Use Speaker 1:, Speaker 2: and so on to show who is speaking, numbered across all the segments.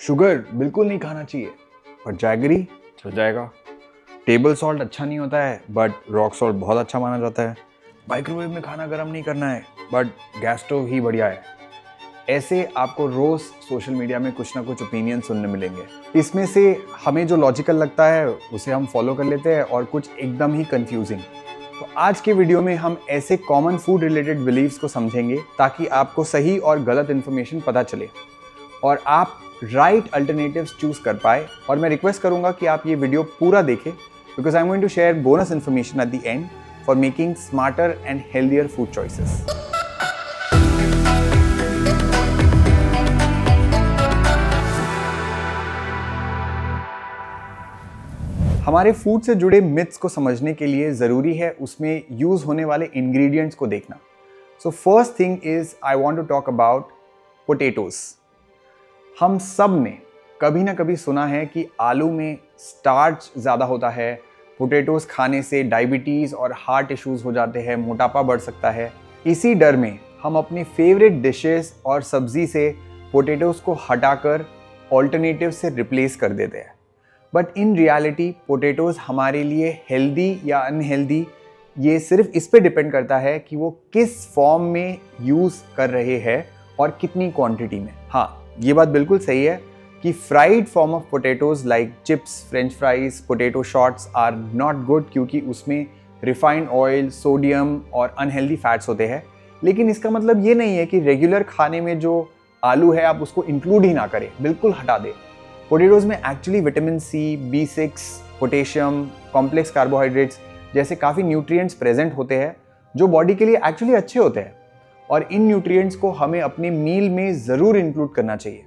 Speaker 1: Sugar बिल्कुल नहीं खाना चाहिए, पर जैगरी चल जाएगा। टेबल सॉल्ट अच्छा नहीं होता है, बट रॉक सॉल्ट बहुत अच्छा माना जाता है। माइक्रोवेव में खाना गर्म नहीं करना है, बट गैस स्टोव ही बढ़िया है। ऐसे आपको रोज सोशल मीडिया में कुछ ना कुछ ओपिनियन सुनने मिलेंगे। इसमें से हमें जो लॉजिकल लगता है उसे हम फॉलो कर लेते हैं और कुछ एकदम ही कंफ्यूजिंग। तो आज के वीडियो में हम ऐसे कॉमन फूड रिलेटेड बिलीव्स को समझेंगे ताकि आपको सही और गलत इन्फॉर्मेशन पता चले और आप राइट अल्टरनेटिव्स चूज कर पाए। और मैं रिक्वेस्ट करूंगा कि आप ये वीडियो पूरा देखें because I am going to share bonus information at the end for making smarter and healthier food choices. हमारे फूड से जुड़े मिथ्स को समझने के लिए ज़रूरी है उसमें यूज़ होने वाले इंग्रेडिएंट्स को देखना। So first thing is I want to talk about potatoes. हम सब ने कभी ना कभी सुना है कि आलू में स्टार्च ज़्यादा होता है, पोटैटोज़ खाने से डायबिटीज़ और हार्ट इश्यूज़ हो जाते हैं, मोटापा बढ़ सकता है। इसी डर में हम अपने फेवरेट डिशेस और सब्ज़ी से पोटैटोज़ को हटाकर ऑल्टरनेटिव से रिप्लेस कर देते हैं। बट इन रियलिटी पोटैटोज़ हमारे लिए हेल्दी या अनहेल्दी ये सिर्फ इस पे डिपेंड करता है कि वो किस फॉर्म में यूज़ कर रहे हैं और कितनी क्वांटिटी में। हाँ, ये बात बिल्कुल सही है कि fried form of potatoes like chips, French fries, potato shots are not good क्योंकि उसमें रिफाइंड ऑयल, सोडियम और अनहेल्दी फैट्स होते हैं। लेकिन इसका मतलब ये नहीं है कि रेगुलर खाने में जो आलू है आप उसको इंक्लूड ही ना करें, बिल्कुल हटा दें। पोटैटोज़ में actually vitamin C, B6, potassium, complex carbohydrates जैसे काफ़ी न्यूट्रिएंट्स प्रेजेंट होते हैं जो बॉडी के लिए एक्चुअली अच्छे होते हैं और इन न्यूट्रिएंट्स को हमें अपने मील में ज़रूर इंक्लूड करना चाहिए।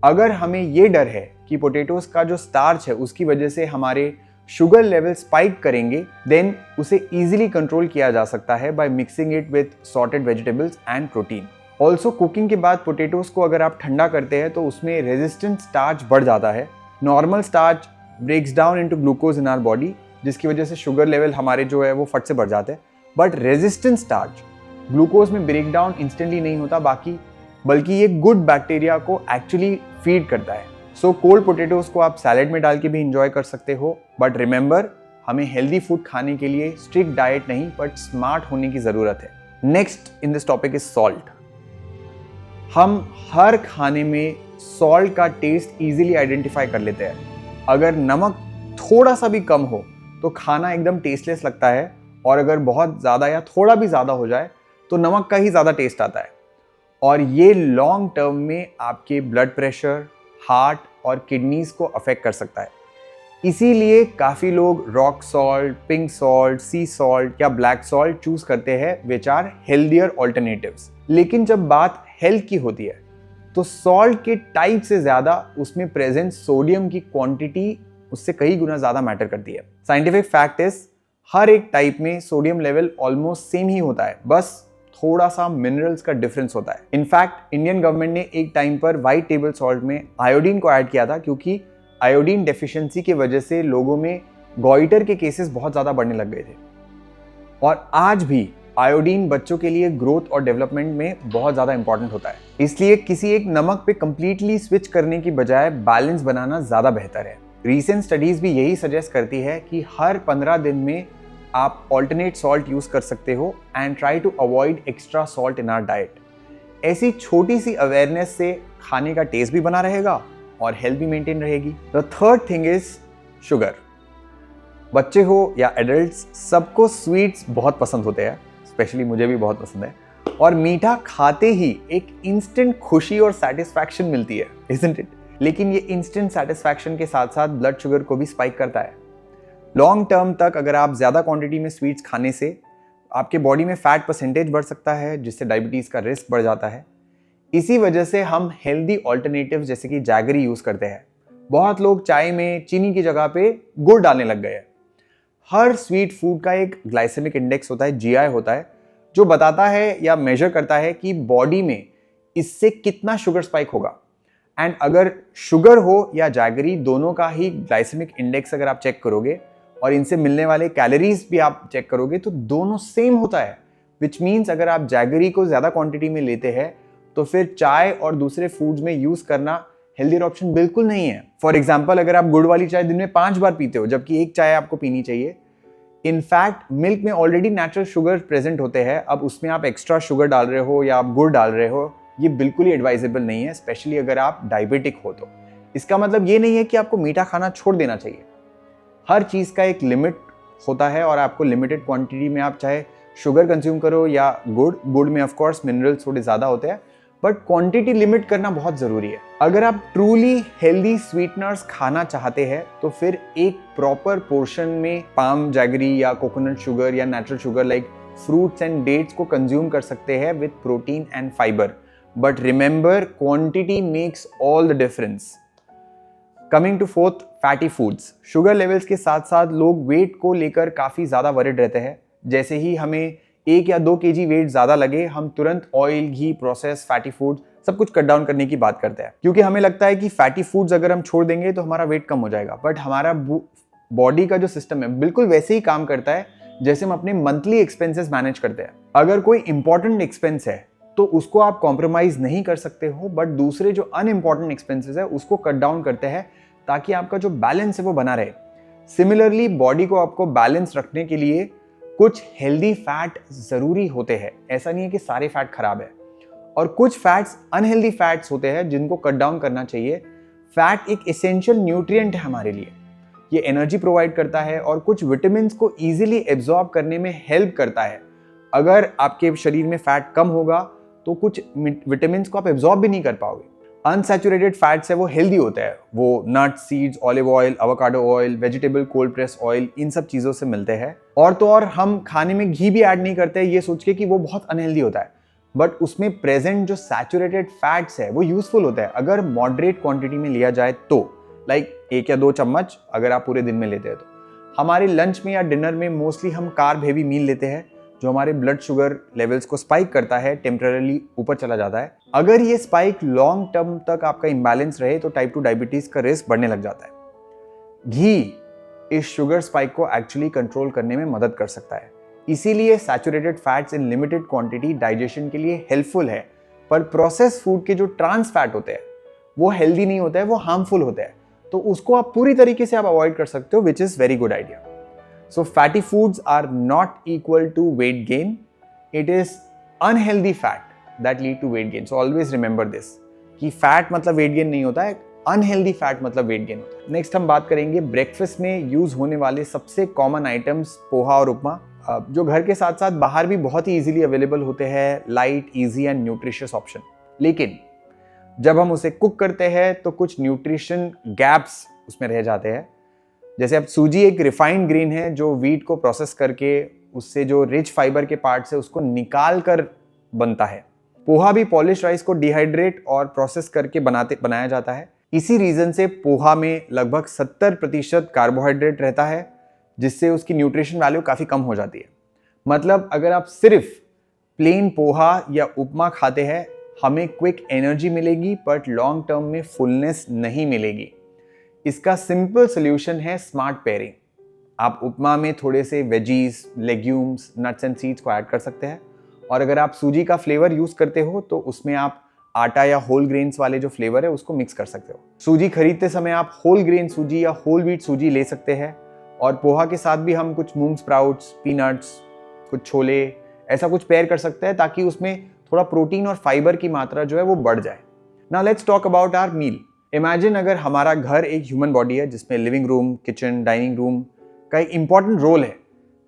Speaker 1: अगर हमें ये डर है कि पोटैटोज़ का जो स्टार्च है उसकी वजह से हमारे शुगर लेवल स्पाइक करेंगे, देन उसे ईजिली कंट्रोल किया जा सकता है by mixing it with sorted vegetables and protein. Also cooking के बाद पोटैटोज़ को अगर आप ठंडा करते हैं तो उसमें रेजिस्टेंट स्टार्च बढ़ जाता है। Normal starch breaks down into glucose in our body जिसकी वजह से शुगर लेवल हमारे जो है वो फट से बढ़ जाते हैं। बट रेजिस्टेंट स्टार्च ग्लूकोज में ब्रेक डाउन इंस्टेंटली नहीं होता बल्कि ये गुड बैक्टीरिया को एक्चुअली फीड करता है। सो कोल्ड पोटैटोज़ को आप सैलेड में डाल के भी इंजॉय कर सकते हो। बट रिमेंबर, हमें हेल्दी फूड खाने के लिए स्ट्रिक्ट डाइट नहीं बट स्मार्ट होने की ज़रूरत है। Next in this topic is salt. हम हर खाने में सॉल्ट का टेस्ट इजीली आइडेंटिफाई कर लेते हैं। अगर नमक थोड़ा सा भी कम हो तो खाना एकदम टेस्टलेस लगता है और अगर बहुत ज़्यादा या थोड़ा भी ज़्यादा हो जाए तो नमक का ही ज़्यादा टेस्ट आता है और ये लॉन्ग टर्म में आपके ब्लड प्रेशर, हार्ट और किडनीज को अफेक्ट कर सकता है। इसीलिए काफ़ी लोग रॉक सॉल्ट, पिंक सॉल्ट, सी सॉल्ट या ब्लैक सॉल्ट चूज करते हैं विच आर हेल्दियर ऑल्टरनेटिव्स। लेकिन जब बात हेल्थ की होती है तो सॉल्ट के टाइप से ज़्यादा उसमें प्रेजेंट सोडियम की क्वांटिटी उससे कई गुना ज़्यादा मैटर करती है। साइंटिफिक फैक्ट इज हर एक टाइप में सोडियम लेवल ऑलमोस्ट सेम ही होता है, बस थोड़ा सा मिनरल्स का डिफरेंस होता है। इनफैक्ट इंडियन गवर्नमेंट ने एक टाइम पर व्हाइट टेबल सॉल्ट में आयोडीन को ऐड किया था क्योंकि आयोडीन डेफिशिएंसी की वजह से लोगों में गॉइटर के केसेस बहुत ज़्यादा बढ़ने लग गए थे। और आज भी आयोडीन बच्चों के लिए ग्रोथ और डेवलपमेंट में बहुत ज़्यादा इंपॉर्टेंट होता है। इसलिए किसी एक नमक पे कंप्लीटली स्विच करने की बजाय बैलेंस बनाना ज़्यादा बेहतर है। रीसेंट स्टडीज़ भी यही सजेस्ट करती है कि हर 15 दिन में आप ऑल्टरनेट सॉल्ट यूज़ कर सकते हो and try to avoid extra salt in our diet. ऐसी छोटी सी अवेयरनेस से खाने का टेस्ट भी बना रहेगा और हेल्थ भी मेंटेन रहेगी। The third thing is sugar. बच्चे हो या एडल्ट्स, सबको स्वीट्स बहुत पसंद होते हैं, स्पेशली मुझे भी बहुत पसंद है। और मीठा खाते ही एक इंस्टेंट खुशी और सेटिस्फैक्शन मिलती है, इजंट इट? लेकिन ये इंस्टेंट सेटिस्फैक्शन के साथ साथ ब्लड शुगर को भी स्पाइक करता है। लॉन्ग टर्म तक अगर आप ज़्यादा क्वांटिटी में स्वीट्स खाने से आपके बॉडी में फैट परसेंटेज बढ़ सकता है जिससे डायबिटीज़ का रिस्क बढ़ जाता है। इसी वजह से हम हेल्दी ऑल्टरनेटिव जैसे कि जैगरी यूज़ करते हैं। बहुत लोग चाय में चीनी की जगह पे गुड़ डालने लग गए हैं। हर स्वीट फूड का एक ग्लाइसेमिक इंडेक्स होता है, GI होता है, जो बताता है या मेजर करता है कि बॉडी में इससे कितना शुगर स्पाइक होगा। एंड अगर शुगर हो या जैगरी, दोनों का ही ग्लाइसेमिक इंडेक्स अगर आप चेक करोगे और इनसे मिलने वाले कैलोरीज भी आप चेक करोगे तो दोनों सेम होता है। विच मीन्स अगर आप जैगरी को ज़्यादा क्वांटिटी में लेते हैं तो फिर चाय और दूसरे फूड्स में यूज़ करना हेल्दियर ऑप्शन बिल्कुल नहीं है। फॉर एग्जाम्पल, अगर आप गुड़ वाली चाय दिन में 5 बार पीते हो जबकि एक चाय आपको पीनी चाहिए, इनफैक्ट मिल्क में ऑलरेडी नेचुरल शुगर प्रेजेंट होते हैं, अब उसमें आप एक्स्ट्रा शुगर डाल रहे हो या आप गुड़ डाल रहे हो, ये बिल्कुल ही एडवाइजेबल नहीं है, स्पेशली अगर आप डायबिटिक हो तो। इसका मतलब ये नहीं है कि आपको मीठा खाना छोड़ देना चाहिए। हर चीज़ का एक लिमिट होता है और आपको लिमिटेड क्वांटिटी में आप चाहे शुगर कंज्यूम करो या गुड़ में ऑफ कोर्स मिनरल्स थोड़े ज़्यादा होते हैं, बट क्वांटिटी लिमिट करना बहुत ज़रूरी है। अगर आप ट्रूली हेल्दी स्वीटनर्स खाना चाहते हैं तो फिर एक प्रॉपर पोर्शन में पाम जैगरी या कोकोनट शुगर या natural sugar like fruits and dates को कंज्यूम कर सकते हैं with protein and fibre, but remember quantity makes all the difference. Coming to fourth, fatty foods. Sugar levels के साथ साथ लोग वेट को लेकर काफ़ी ज़्यादा वरिड रहते हैं। जैसे ही हमें 1 या 2 kg वेट ज़्यादा लगे, हम तुरंत ऑयल, घी, प्रोसेस, फैटी फूड सब कुछ कट डाउन करने की बात करते हैं, क्योंकि हमें लगता है कि फैटी फूड्स अगर हम छोड़ देंगे तो हमारा वेट कम हो जाएगा। बट हमारा बॉडी का जो सिस्टम है बिल्कुल वैसे ही काम करता है जैसे हम अपने मंथली एक्सपेंसेस मैनेज करते हैं। अगर कोई इंपॉर्टेंट एक्सपेंस है तो उसको आप कॉम्प्रोमाइज़ नहीं कर सकते हो, बट दूसरे जो अनइम्पॉर्टेंट एक्सपेंसेस है उसको कट डाउन करते हैं ताकि आपका जो बैलेंस है वो बना रहे। सिमिलरली बॉडी को आपको बैलेंस रखने के लिए कुछ हेल्दी फैट ज़रूरी होते हैं। ऐसा नहीं है कि सारे फैट खराब है, और कुछ फैट्स अनहेल्दी फैट्स होते हैं जिनको कट डाउन करना चाहिए। फैट एक एसेंशियल न्यूट्रिएंट है हमारे लिए, ये एनर्जी प्रोवाइड करता है और कुछ विटामिन्स को ईजिली एब्जॉर्ब करने में हेल्प करता है। अगर आपके शरीर में फैट कम होगा तो कुछ विटामिन्स को आप एब्जॉर्ब भी नहीं कर पाओगे। अनसैचुरेटेड फैट्स है वो हेल्दी होते हैं, वो nuts, seeds, olive oil, avocado oil, vegetable cold press oil, इन सब चीज़ों से मिलते हैं। और तो और हम खाने में घी भी ऐड नहीं करते ये सोच के कि वो बहुत अनहेल्दी होता है, बट उसमें प्रेजेंट जो सैचुरेटेड फैट्स है वो यूजफुल होता है अगर मॉडरेट क्वांटिटी में लिया जाए तो, लाइक 1 या 2 चम्मच अगर आप पूरे दिन में लेते हैं तो। हमारे लंच में या डिनर में मोस्टली हम कार्ब हेवी मील लेते हैं जो हमारे ब्लड शुगर लेवल्स को स्पाइक करता है, टेम्पररीली ऊपर चला जाता है। अगर ये स्पाइक लॉन्ग टर्म तक आपका इम्बैलेंस रहे तो टाइप 2 डायबिटीज का रिस्क बढ़ने लग जाता है। घी इस शुगर स्पाइक को एक्चुअली कंट्रोल करने में मदद कर सकता है, इसीलिए saturated fats in limited quantity digestion के लिए हेल्पफुल है। पर प्रोसेस फूड के जो ट्रांस फैट होते हैं वो हेल्दी नहीं होता है, वो हार्मफुल होता है, तो उसको आप पूरी तरीके से आप अवॉइड कर सकते हो, which is very good idea. So fatty foods are not equal to weight gain. It is unhealthy fat that lead to weight gain. So always remember this कि fat मतलब weight gain नहीं होता है, unhealthy fat मतलब weight gain होता है। Next हम बात करेंगे ब्रेकफास्ट में यूज होने वाले सबसे कॉमन आइटम्स पोहा और उपमा, जो घर के साथ साथ बाहर भी बहुत ही इजीली अवेलेबल होते हैं, light, easy and nutritious option. लेकिन जब हम उसे कुक करते हैं तो कुछ न्यूट्रिशन गैप्स उसमें रह जाते हैं। जैसे अब सूजी एक रिफाइंड ग्रेन है जो व्हीट को प्रोसेस करके उससे जो रिच फाइबर के पार्ट्स है उसको निकाल कर बनता है। पोहा भी पॉलिश राइस को डिहाइड्रेट और प्रोसेस करके बनाया जाता है। इसी रीजन से पोहा में लगभग 70% कार्बोहाइड्रेट रहता है, जिससे उसकी न्यूट्रिशन वैल्यू काफ़ी कम हो जाती है। मतलब अगर आप सिर्फ प्लेन पोहा या उपमा खाते हैं, हमें क्विक एनर्जी मिलेगी बट लॉन्ग टर्म में फुलनेस नहीं मिलेगी। इसका सिंपल सोल्यूशन है स्मार्ट पेयरिंग। आप उपमा में थोड़े से veggies, legumes, nuts and seeds को ऐड कर सकते हैं, और अगर आप सूजी का फ्लेवर यूज करते हो तो उसमें आप आटा या होल ग्रेन्स वाले जो फ्लेवर है उसको मिक्स कर सकते हो। सूजी खरीदते समय आप होल ग्रेन सूजी या होल व्हीट सूजी ले सकते हैं, और पोहा के साथ भी हम कुछ मूंग स्प्राउट्स, पीनट्स, कुछ छोले, ऐसा कुछ पेयर कर सकते हैं ताकि उसमें थोड़ा प्रोटीन और फाइबर की मात्रा जो है वो बढ़ जाए। Now let's talk about our meal. Imagine अगर हमारा घर एक ह्यूमन बॉडी है जिसमें living room, kitchen, dining room का एक इंपॉर्टेंट रोल है,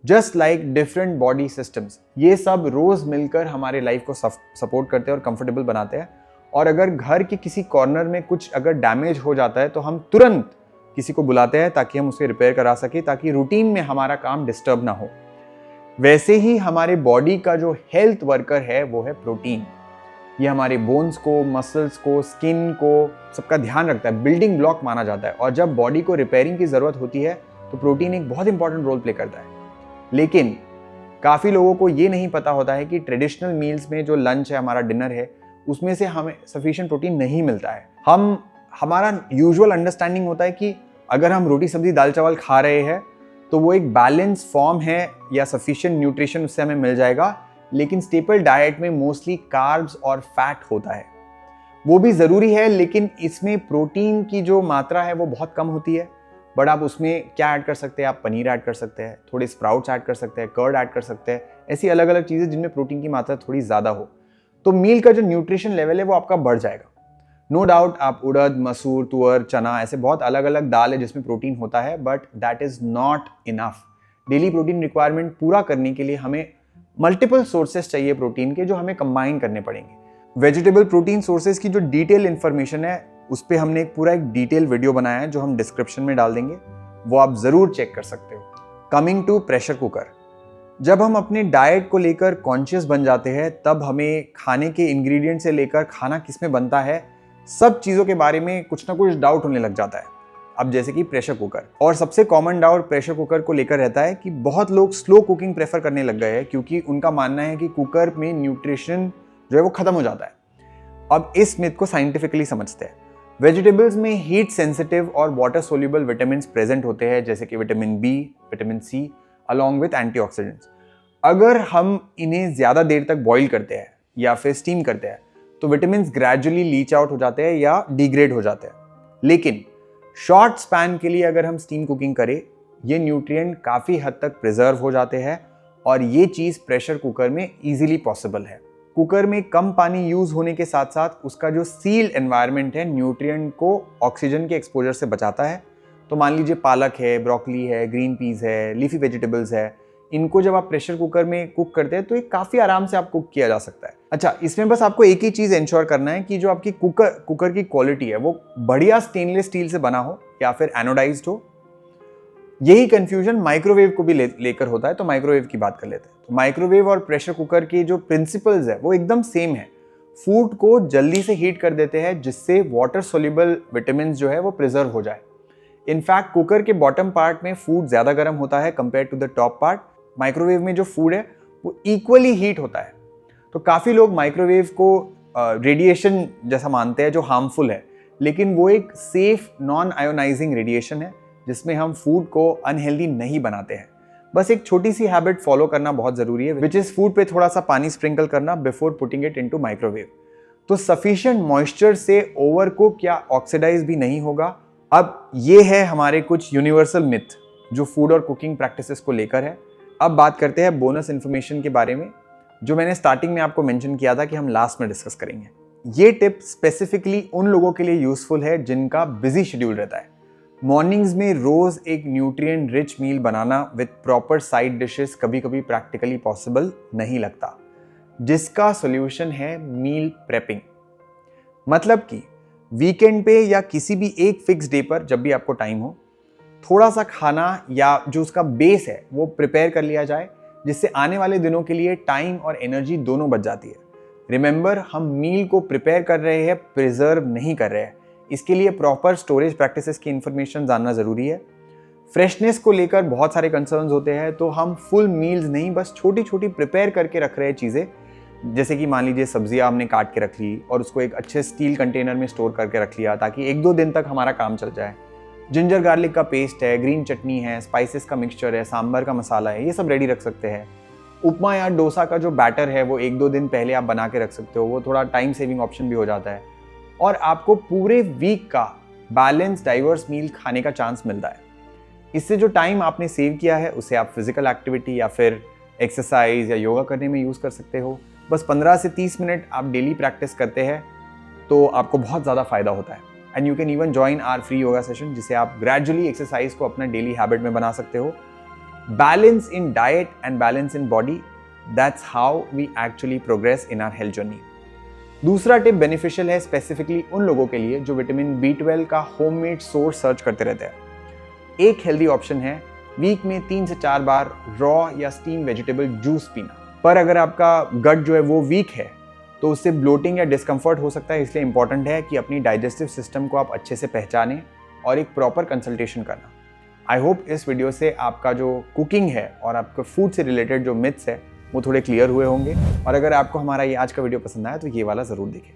Speaker 1: just like different body systems. ये सब रोज मिलकर हमारे लाइफ को सपोर्ट करते हैं और कंफर्टेबल बनाते हैं। और अगर घर के किसी कॉर्नर में कुछ अगर डैमेज हो जाता है तो हम तुरंत किसी को बुलाते हैं ताकि हम उसे रिपेयर करा सके, ताकि रूटीन में हमारा काम डिस्टर्ब ना हो। वैसे ही हमारे बॉडी का जो हेल्थ वर्कर है वो है प्रोटीन। ये हमारे बोन्स को, मसल्स को, स्किन को, सबका ध्यान रखता है, बिल्डिंग ब्लॉक माना जाता है। और जब बॉडी को रिपेयरिंग की ज़रूरत होती है तो प्रोटीन एक बहुत इंपॉर्टेंट रोल प्ले करता है। लेकिन काफ़ी लोगों को ये नहीं पता होता है कि ट्रेडिशनल मील्स में जो लंच है, हमारा डिनर है, उसमें से हमें सफिशिएंट प्रोटीन नहीं मिलता है। हमारा यूजुअल अंडरस्टैंडिंग होता है कि अगर हम रोटी सब्जी दाल चावल खा रहे हैं तो वो एक बैलेंस फॉर्म है या सफिशिएंट न्यूट्रिशन उससे हमें मिल जाएगा, लेकिन स्टेपल डाइट में मोस्टली कार्ब्स और फैट होता है। वो भी ज़रूरी है, लेकिन इसमें प्रोटीन की जो मात्रा है वो बहुत कम होती है। बट आप उसमें क्या ऐड कर सकते हैं, आप पनीर ऐड कर सकते हैं, थोड़े स्प्राउट्स ऐड कर सकते हैं, कर्ड ऐड कर सकते हैं, ऐसी अलग अलग चीज़ें जिनमें प्रोटीन की मात्रा थोड़ी ज़्यादा हो, तो मील का जो न्यूट्रिशन लेवल है वो आपका बढ़ जाएगा। नो डाउट आप उड़द, मसूर, तुअर, चना, ऐसे बहुत अलग अलग दाल है जिसमें प्रोटीन होता है, but that is not enough. Daily protein requirement पूरा करने के लिए हमें मल्टीपल सोर्सेस चाहिए प्रोटीन के, जो हमें कंबाइन करने पड़ेंगे। वेजिटेबल प्रोटीन सोर्सेज की जो डिटेल इन्फॉर्मेशन है उस पर हमने पूरा एक डिटेल वीडियो बनाया है जो हम डिस्क्रिप्शन में डाल देंगे, वो आप ज़रूर चेक कर सकते हो। कमिंग टू प्रेशर कुकर, जब हम अपने डाइट को लेकर कॉन्शियस बन जाते हैं तब हमें खाने के इंग्रेडिएंट से लेकर खाना किसमें बनता है सब चीज़ों के बारे में कुछ ना कुछ डाउट होने लग जाता है। अब जैसे कि प्रेशर कुकर, और सबसे कॉमन डाउट प्रेशर कुकर को लेकर रहता है कि बहुत लोग स्लो कुकिंग प्रेफर करने लग गए हैं क्योंकि उनका मानना है कि कुकर में न्यूट्रिशन जो है वो खत्म हो जाता है। अब इस मिथ को साइंटिफिकली समझते हैं। वेजिटेबल्स में हीट सेंसिटिव और वाटर सोल्यूबल विटामिन प्रेजेंट होते हैं, जैसे कि vitamin B, vitamin C along with antioxidants. अगर हम इन्हें ज़्यादा देर तक बॉईल करते हैं या फिर स्टीम करते हैं तो विटामिन ग्रेजुअली लीच आउट हो जाते हैं या डिग्रेड हो जाते हैं। लेकिन शॉर्ट स्पैन के लिए अगर हम स्टीम कुकिंग करें, ये न्यूट्रिएंट काफ़ी हद तक प्रिजर्व हो जाते हैं और ये चीज़ प्रेशर कुकर में ईजिली पॉसिबल है। कुकर में कम पानी यूज़ होने के साथ साथ उसका जो सील्ड एनवायरनमेंट है न्यूट्रिएंट को ऑक्सीजन के एक्सपोजर से बचाता है। तो मान लीजिए पालक है, ब्रोकली है, ग्रीन पीस है, लीफी वेजिटेबल्स है, इनको जब आप प्रेशर कुकर में कुक करते हैं तो ये काफ़ी आराम से आप कुक किया जा सकता है। अच्छा, इसमें बस आपको एक ही चीज़ इंश्योर करना है कि जो आपकी कुकर की क्वालिटी है वो बढ़िया स्टेनलेस स्टील से बना हो या फिर एनोडाइज्ड हो। यही कंफ्यूजन माइक्रोवेव को भी लेकर होता है, तो माइक्रोवेव की बात कर लेते हैं। तो माइक्रोवेव और प्रेशर कुकर के जो प्रिंसिपल्स है वो एकदम सेम है। फूड को जल्दी से हीट कर देते हैं जिससे वाटर सोल्यूबल विटामिन जो है वो प्रिजर्व हो जाए। इनफैक्ट कुकर के बॉटम पार्ट में फूड ज़्यादा गर्म होता है compare to the top part. Microwave में जो फूड है वो इक्वली हीट होता है। तो काफ़ी लोग माइक्रोवेव को रेडिएशन जैसा मानते हैं जो हार्मफुल है, लेकिन वो एक सेफ नॉन आयोनाइजिंग रेडिएशन है जिसमें हम फूड को अनहेल्दी नहीं बनाते हैं। बस एक छोटी सी हैबिट फॉलो करना बहुत ज़रूरी है, विच इज़ फूड पे थोड़ा सा पानी स्प्रिंकल करना before putting it into microwave. तो सफिशिएंट मॉइस्चर से ओवर कुक या ऑक्सीडाइज भी नहीं होगा। अब ये है हमारे कुछ यूनिवर्सल मिथ जो फूड और कुकिंग प्रैक्टिसेस को लेकर है। अब बात करते हैं बोनस इन्फॉर्मेशन के बारे में, जो मैंने स्टार्टिंग में आपको मेंशन किया था कि हम लास्ट में डिस्कस करेंगे। ये टिप स्पेसिफिकली उन लोगों के लिए यूजफुल है जिनका बिजी शेड्यूल रहता है। मॉर्निंग्स में रोज एक न्यूट्रिएंट रिच मील बनाना विद प्रॉपर साइड डिशेस कभी कभी प्रैक्टिकली पॉसिबल नहीं लगता, जिसका सॉल्यूशन है मील प्रेपिंग। मतलब कि वीकेंड पे या किसी भी एक फिक्स डे पर जब भी आपको टाइम हो, थोड़ा सा खाना या जो उसका बेस है वो प्रिपेयर कर लिया जाए, जिससे आने वाले दिनों के लिए टाइम और एनर्जी दोनों बच जाती है। रिमेंबर, हम मील को प्रिपेयर कर रहे हैं, प्रिजर्व नहीं कर रहे हैं। इसके लिए प्रॉपर स्टोरेज प्रैक्टिसेस की इंफॉर्मेशन जानना ज़रूरी है। फ्रेशनेस को लेकर बहुत सारे कंसर्न्स होते हैं, तो हम फुल मील्स नहीं, बस छोटी छोटी प्रिपेयर करके रख रहे हैं चीज़ें। जैसे कि मान लीजिए सब्जियां हमने काट के रख ली और उसको एक अच्छे स्टील कंटेनर में स्टोर करके रख लिया ताकि 1-2 दिन तक हमारा काम चल जाए। जिंजर गार्लिक का पेस्ट है, ग्रीन चटनी है, स्पाइसेस का मिक्सचर है, सांभर का मसाला है, ये सब रेडी रख सकते हैं। उपमा या डोसा का जो बैटर है वो 1-2 दिन पहले आप बना के रख सकते हो, वो थोड़ा टाइम सेविंग ऑप्शन भी हो जाता है और आपको पूरे वीक का बैलेंस डाइवर्स मील खाने का चांस मिलता है। इससे जो टाइम आपने सेव किया है उसे आप फिजिकल एक्टिविटी या फिर एक्सरसाइज या योगा करने में यूज़ कर सकते हो। बस 15 से 30 मिनट आप डेली प्रैक्टिस करते हैं तो आपको बहुत ज़्यादा फायदा होता है। And you can even join our free yoga session, जिसे आप ग्रेजुअली एक्सरसाइज को अपना डेली हैबिट में बना सकते हो। Balance in diet and balance in body, that's how we actually progress in our health journey. दूसरा टिप बेनिफिशियल है स्पेसिफिकली उन लोगों के लिए जो विटामिन B12 का होममेड सोर्स सर्च करते रहते हैं। एक हेल्दी ऑप्शन है वीक में 3 से 4 बार रॉ या स्टीम वेजिटेबल जूस पीना। पर अगर आपका गट जो है वो वीक है तो उससे ब्लोटिंग या डिस्कम्फर्ट हो सकता है, इसलिए इंपॉर्टेंट है कि अपनी डाइजेस्टिव सिस्टम को आप अच्छे से पहचानें और एक प्रॉपर कंसल्टेशन करना। आई होप इस वीडियो से आपका जो कुकिंग है और आपके फूड से रिलेटेड जो मिथ्स है वो थोड़े क्लियर हुए होंगे। और अगर आपको हमारा ये आज का वीडियो पसंद आया तो ये वाला ज़रूर देखें।